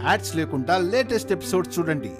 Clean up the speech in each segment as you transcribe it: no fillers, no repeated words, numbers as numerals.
Ads లేకుండా latest episodes చూడండి.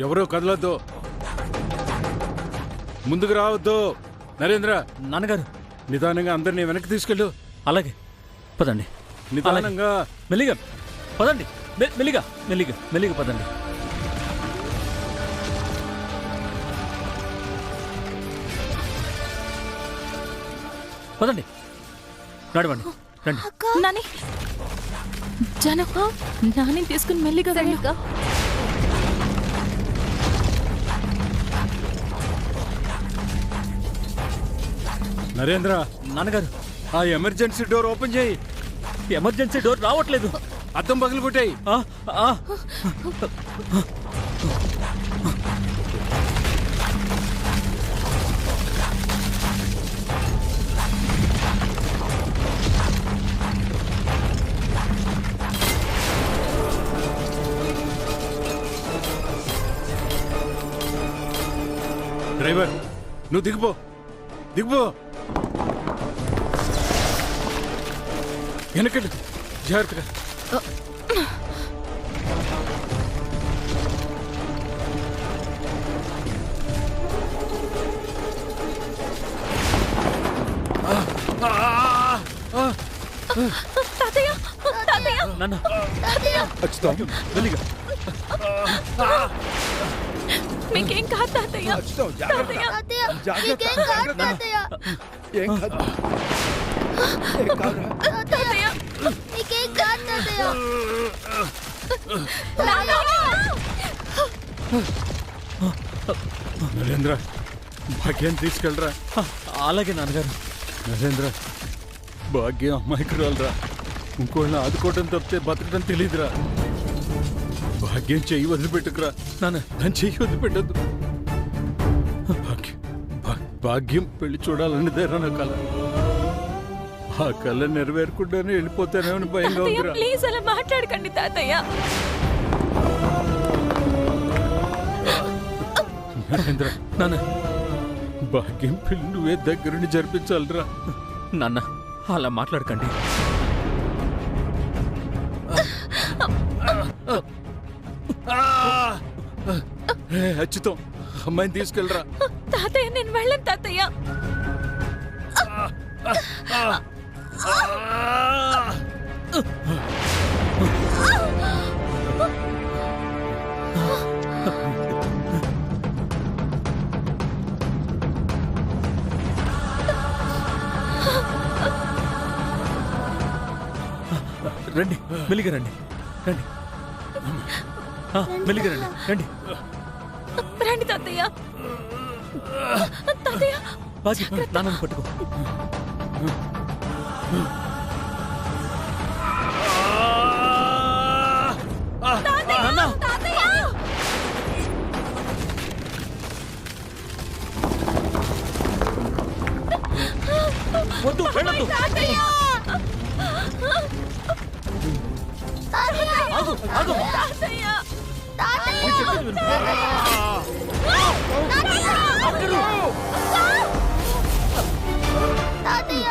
ఎవరో కదలొద్దు, ముందుకు రావద్దు. నరేంద్ర, నాన్నగారు నిదానంగా అందరినీ వెనక్కి తీసుకెళ్ళు. అలాగే పదండి, నిదానంగా మెల్లిగా పదండి, మెల్లిగా మెల్లిగా మెల్లిగా పదండి. పదండి, నడవండి, రండి. నాని, జనక నాని తీసుకుని మెల్లిగా వెళ్ళగా. నరేంద్ర, నాన్నగారు ఆ ఎమర్జెన్సీ డోర్ ఓపెన్ చేయి. ఎమర్జెన్సీ డోర్ రావట్లేదు. అద్దం పగిలి కొట్టాయి. డ్రైవర్, నువ్వు దిగిపో, దిగిపో. వెనకడు, జాగ్రత్తగా. మీకేం కాదు తాతయ్య. నరేంద్ర, భాగ్యం తీసుకెళ్ళరా. అలాగే నాన్నగారు. నరేంద్ర, భాగ్యం అమాయకురాలరా. ఇంకోళ్ళని ఆదుకోవడం తప్పితే బతకడం తెలియదురా. భాగ్యం చెయ్యి వదిలిపెట్టుకురా. నాన్న, దాన్ని చెయ్యి వదిలిపెట్టద్దు. భాగ్యం పెళ్లి చూడాలన్నదేరా నా కళ. ఆ కళ నెరవేరకుండానే వెళ్ళిపోతానేమని భయంగా ఉందిరా. ప్లీజ్ అలా మాట్లాడకండి తాతయ్య. నరేంద్ర, నాన్న, భాగ్యం పెళ్లి నువ్వే దగ్గరుండి జరిపించాలిరా. నాన్న, అలా మాట్లాడకండి. అచ్యుతం, అమ్మాయిని తీసుకెళ్ళరా. తాతయ్య, నేను వెళ్ళను తాతయ్య. రండి, మెల్లిగా రండి, రండి, మెల్లిగా రండి, రండి. రండి తాతయ్య. తాతయ్య, బాజీ, నాన్నని పట్టుకో. వద్దు, వెళ్ళొద్దు. ఆగు, ఆగు.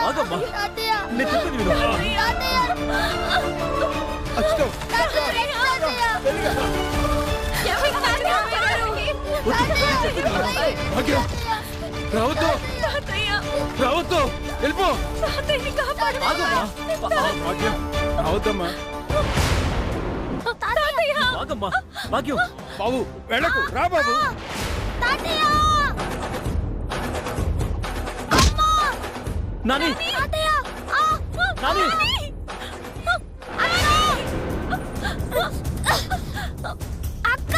ఆగమ్మా, నేను చెప్పేది విను. రావద్దు, రావద్దు, వెళ్ళిపో. రావద్దమ్మా. ఆగమ్మా, భాగ్యం. బాబు వెళ్ళకు, రా బాబు. నాని, నాని, అక్క.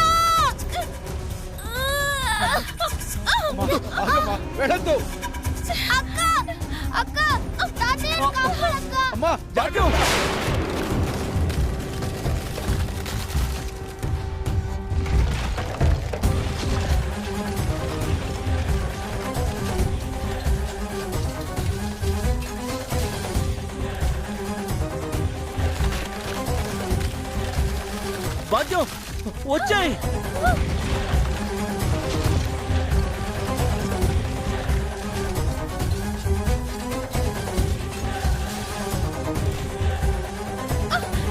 ఆగమ్మా, వెళ్ళొద్దు. అక్క అక్క తాతయ్య కాపాడక్క. అమ్మా జాగ్రత్త. భాగ్యం వచ్చాయి.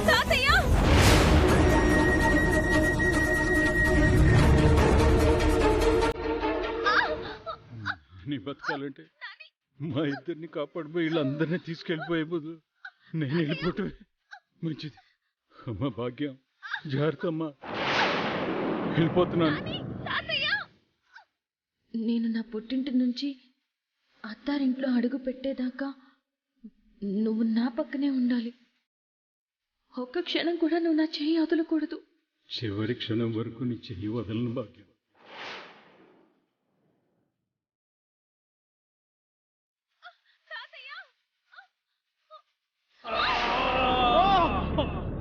తాతయ్య నీ బతకాలంటే మా ఇద్దరిని కాపాడిపోయి వీళ్ళందరినీ తీసుకెళ్ళిపోయే బదులు నేను వెళ్ళిపోవటమే మంచిది. అమ్మా భాగ్యం జాగ్రత్త అమ్మా, వెళ్ళిపోతున్నాను. నేను నా పుట్టింటి నుంచి అత్తారింట్లో అడుగు పెట్టేదాకా నువ్వు నా పక్కనే ఉండాలి. ఒక్క క్షణం కూడా నువ్వు నా చెయ్యి వదలకూడదు. చివరి క్షణం వరకు నీ చెయ్యి వదలను భాగ్యం.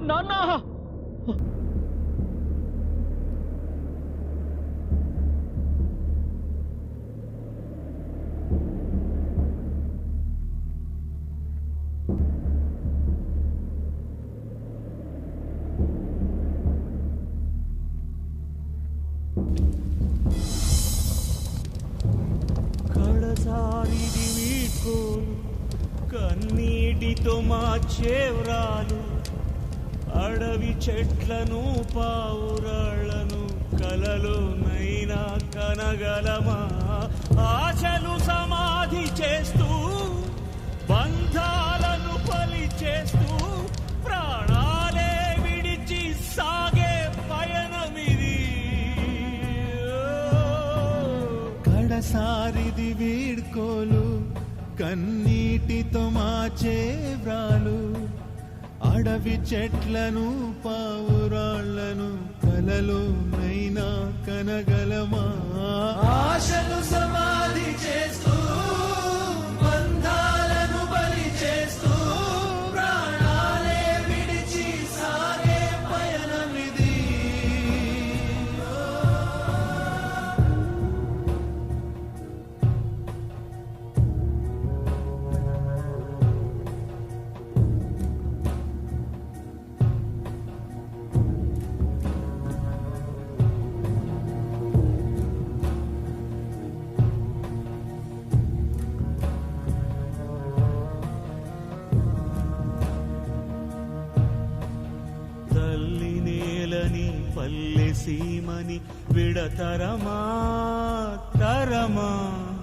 నాన్న కడసారిది వీడ్కోలు కన్నీటితో మార్చేవ్రాలు అడవి చెట్లను పావురాళ్లను కలలోనైనా కనగలమా ఆశలు సమాధి చేస్తూ బంధాలను బలి చేస్తూ ప్రాణాలే విడిచి సాగే పయనమిది. కడసారిది వీడ్కోలు కన్నీటితో మాచే వ్రాలు అడవి చెట్లను పావురాళ్లను కలలోనైనా కనగలమా ఆశలు సమాధి చేస్తూ బంధాలను బలి చేస్తూ ప్రాణాలే విడిచి సాగే పయనమిది. తల్లి నేలని పల్లె సీమని విడతరమా తరమా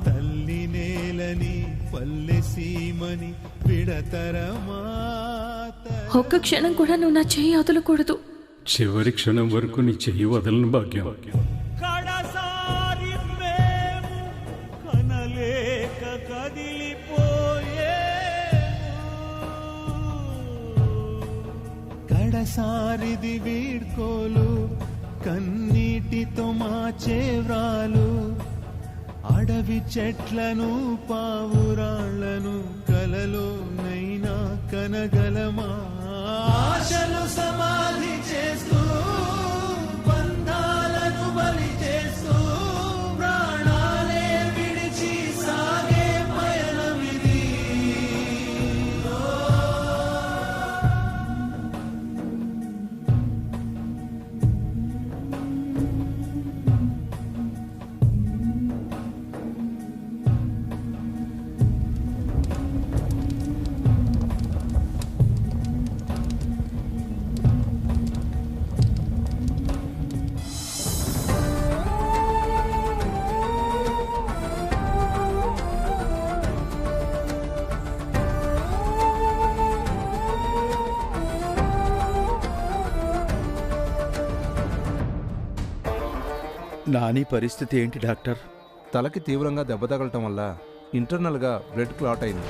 తల్లి నేలని పల్లె సీమని విడతరమా ఒక్క క్షణం కూడా నువ్వు నా చెయ్యి వదలకూడదు. చివరి క్షణం వరకు నీ చెయ్యి వదలను భాగ్యం. కడసారి మేము కనలేక కదిలిపోయే కడసారిది వీడ్కోలు కన్నీటితో మాచే వ్రాలు అడవి చెట్లను పావురాళ్లను కలలోనైనా కనగలమా ఆశలు సమాధి చేస్తూ బంధాలను బలి చేస్తూ ప్రాణాలే విడిచి సాగే పయనమిది. నాని పరిస్థితి ఏంటి డాక్టర్? తలకి తీవ్రంగా దెబ్బ తగలటం వల్ల ఇంటర్నల్గా బ్లడ్ క్లాట్ అయింది.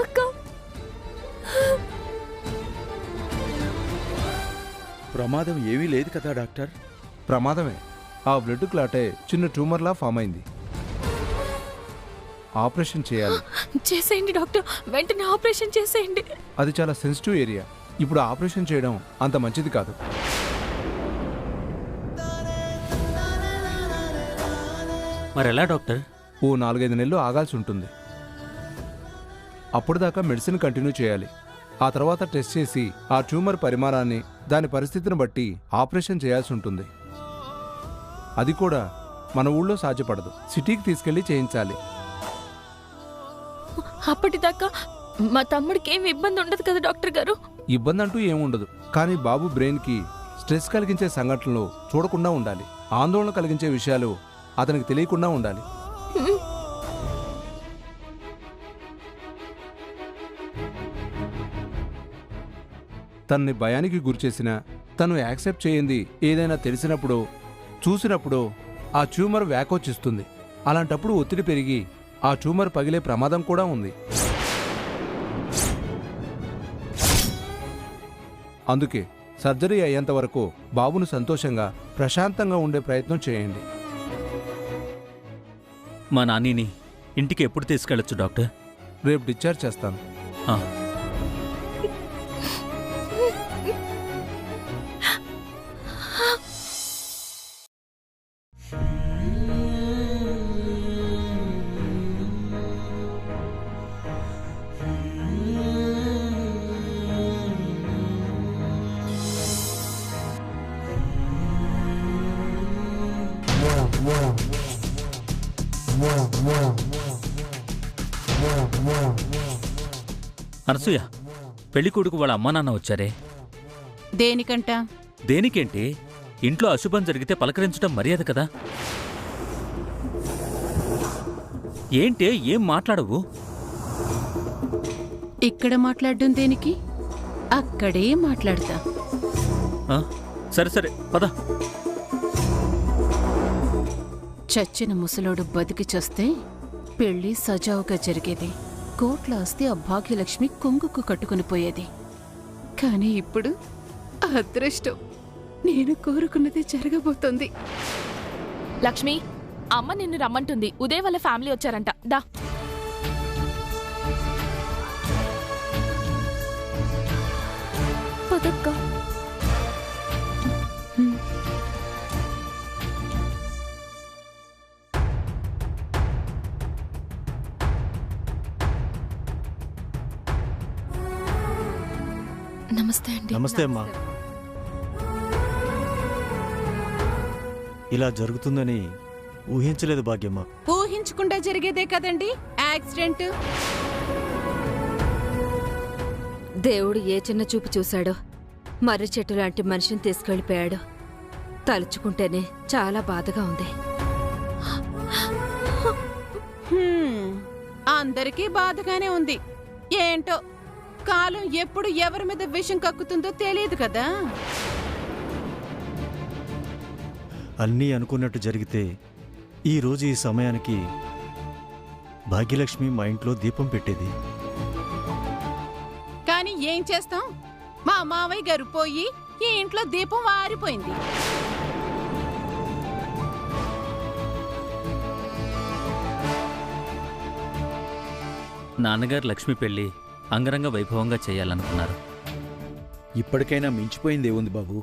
అక్క ప్రమాదం ఏమీ లేదు కదా డాక్టర్? ప్రమాదమే. ఆ బ్లడ్ క్లాటే చిన్న ట్యూమర్లా ఫామ్ అయింది. ఆపరేషన్ చేయాలి. చేసేయండి డాక్టర్, వెంటనే ఆపరేషన్ చేసేయండి. అది చాలా సెన్సిటివ్ ఏరియా. ఇప్పుడు ఆపరేషన్ చేయడం అంత మంచిది కాదు. మరి ఎలా డాక్టర్? ఓ 4-5 నెలలు ఆగాల్సి ఉంటుంది. అప్పుడు దాకా మెడిసిన్ కంటిన్యూ చేయాలి. ఆ తర్వాత టెస్ట్ చేసి ఆ ట్యూమర్ పరిమాణాన్ని, దాని పరిస్థితిని బట్టి ఆపరేషన్ చేయాల్సి ఉంటుంది. అది కూడా మన ఊళ్ళో సాధ్యపడదు. సిటీకి తీసుకెళ్లి చేయించాలి. అప్పటిదాకా మా తమ్ముడికి ఏమి ఇబ్బంది ఉండదు కదా డాక్టర్ గారు? ఇబ్బంది అంటూ ఏముండదు. కానీ బాబు బ్రెయిన్కి స్ట్రెస్ కలిగించే సంఘటనలు చూడకుండా ఉండాలి. ఆందోళన కలిగించే విషయాలు అతనికి తెలియకుండా ఉండాలి. తనని భయానికి గురిచేసిన, తను యాక్సెప్ట్ చేయింది ఏదైనా తెలిసినప్పుడు, చూసినప్పుడు ఆ ట్యూమర్ వ్యాకోచిస్తుంది. అలాంటప్పుడు ఒత్తిడి పెరిగి ఆ ట్యూమర్ పగిలే ప్రమాదం కూడా ఉంది. అందుకే సర్జరీ అయ్యేంత వరకు బాబును సంతోషంగా, ప్రశాంతంగా ఉండే ప్రయత్నం చేయండి. మా నాన్నని ఇంటికి ఎప్పుడు తీసుకెళ్ళొచ్చు డాక్టర్? రేపు డిశ్చార్జ్ చేస్తాను. అనసూయ, పెళ్లి కొడుకు వాళ్ళ అమ్మా నాన్న వచ్చారే. దేనికంట? దేనికేంటి? ఇంట్లో అశుభం జరిగితే పలకరించడం మర్యాద కదా. ఏంటే ఏం మాట్లాడవు? ఇక్కడ మాట్లాడడం దేనికి? అక్కడే మాట్లాడతా. సరే సరే పద. చచ్చిన ముసలోడు బతికి చస్తే పెళ్లి సజావుగా జరిగేది. కోట్ల ఆస్తి ఆ భాగ్యలక్ష్మి కొంగుకు కట్టుకుని పోయేది. కానీ ఇప్పుడు అదృష్టం నేను కోరుకున్నది జరగబోతోంది. లక్ష్మి, అమ్మ నిన్ను రమ్మంటుంది. ఉదయ్ వాళ్ళ ఫ్యామిలీ వచ్చారంట. దా. పదక్క. నమస్తే అండి. నమస్తే అమ్మా. ఇలా జరుగుతుందని ఊహించలేదు భాగ్యమ్మ. ఊహించకుండా జరిగేదే కదండి యాక్సిడెంట్. దేవుడు ఏ చిన్న చూపు చూశాడో మర్రి చెట్టు లాంటి మనిషిని తీసుకెళ్లిపోయాడు. తలుచుకుంటేనే చాలా బాధగా ఉంది. అందరికీ బాధగానే ఉంది. ఏంటో కాలం ఎప్పుడు ఎవరి మీద విషం కక్కుతుందో తెలియదు కదా. అన్నీ అనుకున్నట్టు జరిగితే ఈరోజు ఈ సమయానికి భాగ్యలక్ష్మి మా ఇంట్లో దీపం పెట్టేది. కానీ ఏం చేస్తాం, మా మావయ్య గారు పోయి ఈ ఇంట్లో దీపం వారిపోయింది. నాన్నగారు లక్ష్మి పెళ్లి అంగరంగ వైభవంగా చేయాలనుకున్నారు. ఇప్పటికైనా మించిపోయింది ఏముంది బాబు?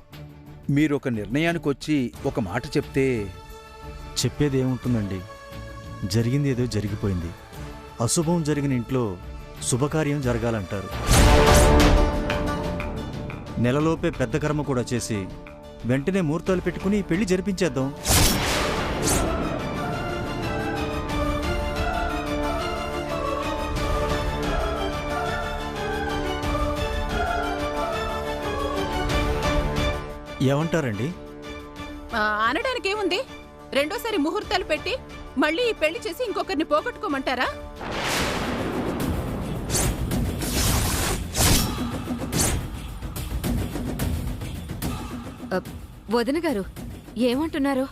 మీరు ఒక నిర్ణయానికి వచ్చి ఒక మాట చెప్తే. చెప్పేది ఏముంటుందండి, జరిగింది ఏదో జరిగిపోయింది. అశుభం జరిగిన ఇంట్లో శుభకార్యం జరగాలంటారు. నెలలోపే పెద్ద కర్మ కూడా చేసి వెంటనే ముహూర్తాలు పెట్టుకుని ఈ పెళ్లి జరిపించేద్దాం. ఏమంటారండి? అనడానికి ఏముంది? రెండోసారి ముహూర్తాలు పెట్టి మళ్ళీ ఈ పెళ్లి చేసి ఇంకొకరిని పోగొట్టుకోమంటారా? వదిన గారు ఏమంటున్నారు?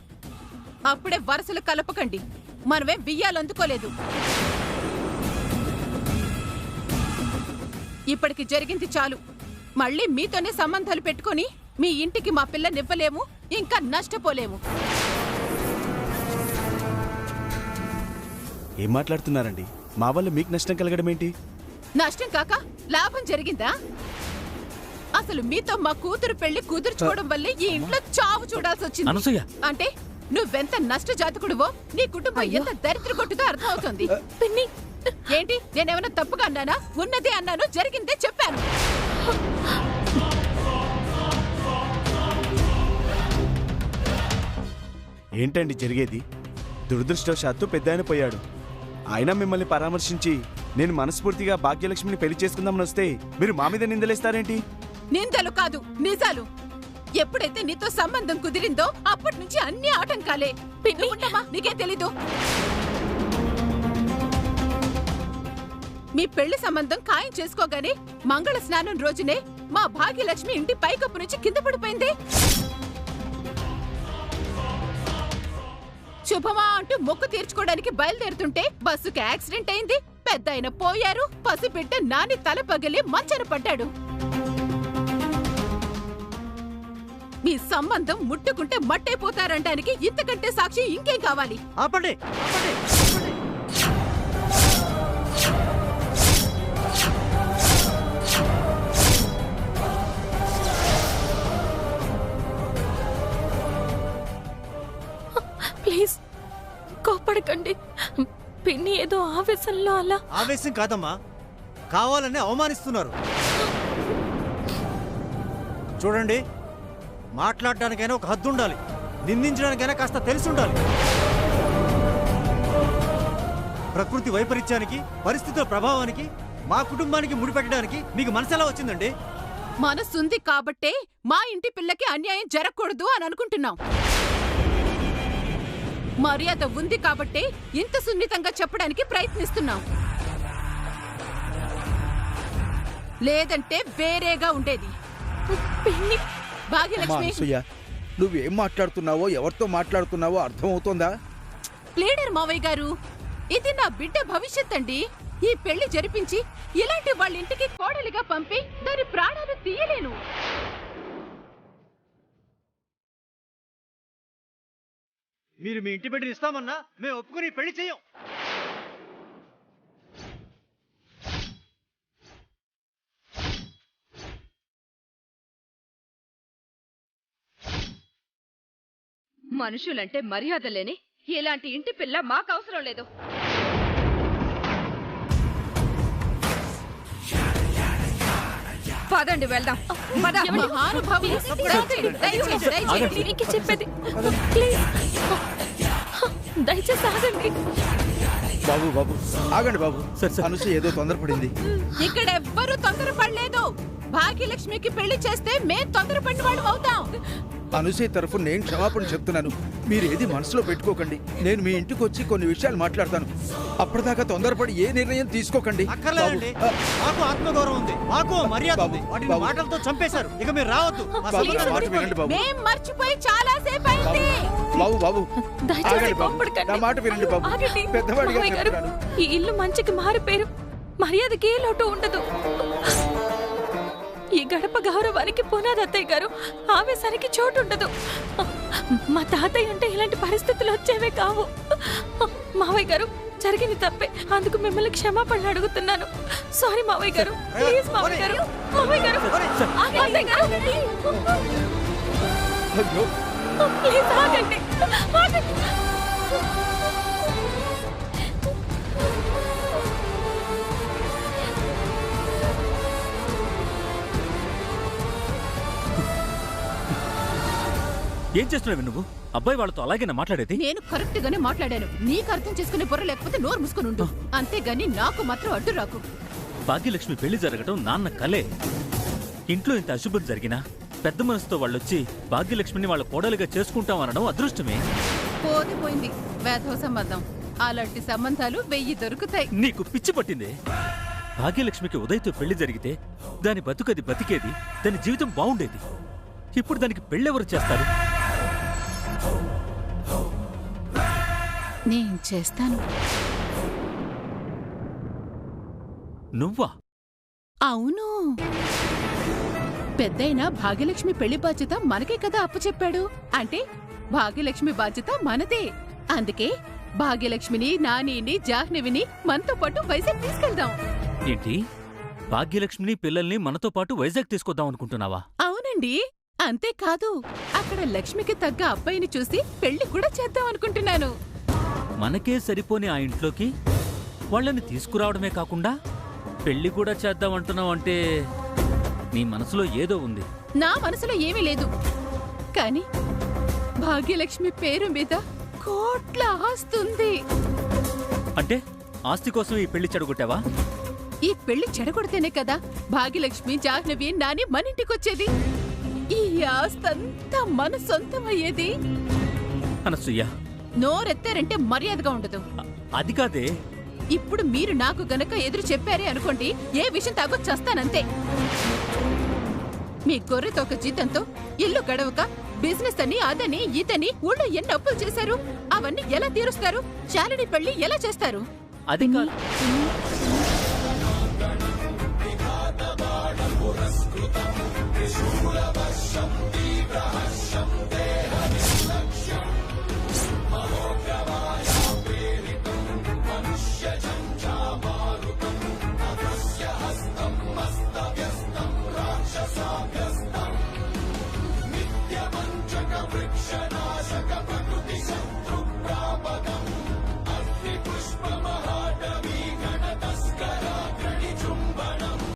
అప్పుడే వరుసలు కలపకండి. మనమే బియ్యాలు అందుకోలేదు. ఇప్పటికి జరిగింది చాలు. మళ్ళీ మీతోనే సంబంధాలు పెట్టుకుని మీ ఇంటికి మా పిల్లనివ్వలేము, ఇంకా నష్టపోలేము. ఏం మాట్లాడుతున్నారండి? మా వల్ల మీకు నష్టం కలగడం ఏంటి? నష్టం కాక లాభం జరిగిందా? అసలు మీతో మా కూతురు పెళ్లి కుదుర్చుకోవడం వల్లే ఈ ఇంట్లో చావు చూడాల్సి వచ్చింది. అనసూయ, అంటే నువ్వెంత నష్ట జాతకుడువో, నీ కుటుంబం ఎంత దరిద్ర కొట్టుదో అర్థం అవుతుంది. పిన్ని, ఏంటి, నేనేమన్నా తప్పుగా అన్నానా? ఉన్నదే అన్నాను, జరిగిందే చెప్పాను. ఏంటండి జరిగేది? దురదృష్టవశాత్తు పెద్దాయన పోయాడు. ఆయన మిమ్మల్ని పరామర్శించి నేను మనస్ఫూర్తిగా భాగ్యలక్ష్మిని పెళ్లి చేసుకుందామని వస్తే మీరు మా మీద నిందలేస్తారేంటి? నిందలు కాదు, నిజాలు. ఎప్పుడైతే నీతో సంబంధం కుదిరిందో అప్పటి నుంచి అన్ని ఆటంకాలే. ఉండమ్మా, నీకే తెలీదు. మీ పెళ్లి సంబంధం ఖాయం చేసుకోగానే మంగళ స్నానం రోజునే మా భాగ్యలక్ష్మి ఇంటి పైకప్పు నుంచి కింద పడిపోయింది. శుభమా అంటూ మొక్కు తీర్చుకోవడానికి బయలుదేరుతుంటే బస్సుకి యాక్సిడెంట్ అయింది. పెద్దాయన పోయారు. పసిబిడ్డ నాని తల పగిలి మంచన పడ్డాడు. మీ సంబంధం ముట్టుకుంటే మట్టైపోతారంటానికి ఇంతకంటే సాక్షి ఇంకేం కావాలి? ఆపండి, ఆపండి. ప్లీజ్ కోపడకండి. పిన్ని ఏదో ఆవేశంలో అలా. ఆవేశం కాదమ్మా, కావాలని అవమానిస్తున్నారు. చూడండి, మాట్లాడడానికైనా ఒక హద్దు ఉండాలి, నిందించడానికైనా కాస్త తెలిసి ఉండాలి. ప్రకృతి వైపరీత్యానికి, పరిస్థితుల ప్రభావానికి మా కుటుంబానికి ముడిపెట్టడానికి మీకు మనసెలా వచ్చిందండి? మనసుంది కాబట్టే మా ఇంటి పిల్లకి అన్యాయం జరగకూడదు అని అనుకుంటున్నాం. మర్యాద ఉంది కాబట్టే ఇంత సున్నితంగా చెప్పడానికి ప్రయత్నిస్తున్నాం. లేదంటే వేరేగా ఉండేది. భాగ్యలక్ష్మి, నువ్వేం మాట్లాడుతున్నావో, ఎవరితో మాట్లాడుతున్నావో అర్థమవుతోందా? లీడర్ మావయ్య గారు, ఇది నా బిడ్డ భవిష్యత్ అండి. ఈ పెళ్లి జరిపించి ఇలాంటి వాళ్ళ ఇంటికి కోడలిగా పంపి దాని ప్రాణాలు తీయలేను. మీరు మీ ఇంటి బిడ్డని ఇస్తామన్నా మేము ఒప్పుకుని పెళ్లి చేయం. మనుషులంటే మర్యాద లేని ఇలాంటి ఇంటి పిల్ల మాకు అవసరం లేదు. పదండి వెళ్దాం. చెప్పేది దయచేసి ఆగండి. బాబు బాబు ఆగండి బాబు. అనసూయ ఏదో తొందరపడింది. ఇక్కడ ఎవ్వరూ తొందరపడలేదు. భాగ్యలక్ష్మికి పెళ్లి చేస్తే మేం తొందరపడిన వాళ్ళు అవుతాం. అనసూయ తరఫు నేను క్షమాపణ చెప్తున్నాను. మీరు ఏది మనసులో పెట్టుకోకండి. నేను మీ ఇంటికి వచ్చి కొన్ని విషయాలు మాట్లాడతాను. అప్పటిదాకా తొందరపడి ఏ నిర్ణయం తీసుకోకండి. అక్కర్లేదండి, మాకు ఆత్మగౌరవం ఉంది, మాకు మర్యాద ఉంది. వాటిని మాటలతో చంపేశారు. ఇక మీరు రావద్దు. మేం మర్చిపోయి చాలా సేపు అయింది. బాబు బాబు ఆగండి బాబు, నా మాట వినండి బాబు. పెద్దవాడిగా చెప్తున్నాను. ఈ ఇల్లు మంచికి మారిపోయారు. మర్యాదకి ఏ లోటు ఉండదు. ఈ గడప గౌరవానికి పునాది అత్తయ్య గారు. ఆవేశానికి చోటు ఉండదు. మా తాతయ్య ఉంటే ఇలాంటి పరిస్థితులు వచ్చేవే కావు. మావయ్య గారు, జరిగింది తప్పే. అందుకు మిమ్మల్ని క్షమాపణ అడుగుతున్నాను. సారీ మావయ్య గారు. ప్లీజ్ మావయ్య గారు. మావయ్య గారు, అత్తయ్య గారు, ప్లీజ్ ఆగండి. ఏం చేస్తున్నావు నువ్వు? అబ్బాయి వాళ్ళతో అలాగేనా మాట్లాడేది? నేను కరెక్ట్ గానే మాట్లాడాను. నీకు అర్థం చేసుకునే బుర్ర లేకపోతే నోరు మూసుకుని ఉండు. అంతేగాని నాకు మాత్రం అడ్డు రాకు. భాగ్యలక్ష్మి పెళ్లి జరగటం నాన్న కలే. ఇంట్లో ఇంత అశుభం జరిగినా పెద్ద మనసుతో వాళ్ళొచ్చి భాగ్యలక్ష్మిని వాళ్ళ కోడలుగా చేసుకుంటామనడం అదృష్టమే. పోయింది వేధవ సంబంధం. అలాంటి సంబంధాలు 1000 దొరుకుతాయి. నీకు పిచ్చి పట్టిందే. భాగ్యలక్ష్మికి ఉదయ్తో పెళ్లి జరిగితే దాని బతుకది బతికేది, దాని జీవితం బాగుండేది. ఇప్పుడు దానికి పెళ్ళెవరు చేస్తారు? నేను చేస్తాను. నువ్వా? అవును. పెద్దయినా భాగ్యలక్ష్మి పెళ్లి బాధ్యత మనకే కదా అప్పచెప్పాడు. అంటే భాగ్యలక్ష్మి బాధ్యత మనదే. అందుకే భాగ్యలక్ష్మిని, నానిని, జాహ్నవిని మనతో పాటు వైజాగ్ తీసుకెళ్దాం. ఏంటి, భాగ్యలక్ష్మిని పిల్లల్ని మనతో పాటు వైజాగ్ తీసుకొద్దాం అనుకుంటున్నావా? అవునండి. అంతేకాదు, అక్కడ లక్ష్మికి తగ్గ అబ్బాయిని చూసి పెళ్లి కూడా చేద్దాం అనుకుంటున్నాను. మనకే సరిపోని ఆ ఇంట్లోకి వాళ్ళని తీసుకురావడమే కాకుండా పెళ్లి కూడా చేద్దాం అంటున్నావు అంటే నీ మనసులో ఏదో ఉంది. నా మనసులో ఏమీ లేదు, కానీ భాగ్యలక్ష్మి పేరు మీద కోట్ల ఆస్తుంది. అంటే ఆస్తి కోసం ఈ పెళ్లి చెడగొట్టావా? ఈ పెళ్లి చెడగొడితేనే కదా భాగ్యలక్ష్మి, జాహ్నవి, నాని మన ఇంటికొచ్చేది. ఈ ఆస్తంతా మన సొంతమయ్యేది. అనసూయ, నోరెత్తారంటే మర్యాదగా ఉండదు. అది కాదే. ఇప్పుడు మీరు నాకు గనక ఎదురు చెప్పారే అనుకోండి, ఏ విషయం తాగో చస్తానంతే. మీ గొర్రెతో ఒక జీతంతో ఇల్లు గడవక బిజినెస్ అని అదని ఇదని ఊళ్ళో ఎన్ని అప్పులు చేశారు, అవన్నీ ఎలా తీరుస్తారు? శాలిని పెళ్లి ఎలా చేస్తారు? అది కాదు. పురస్కృతం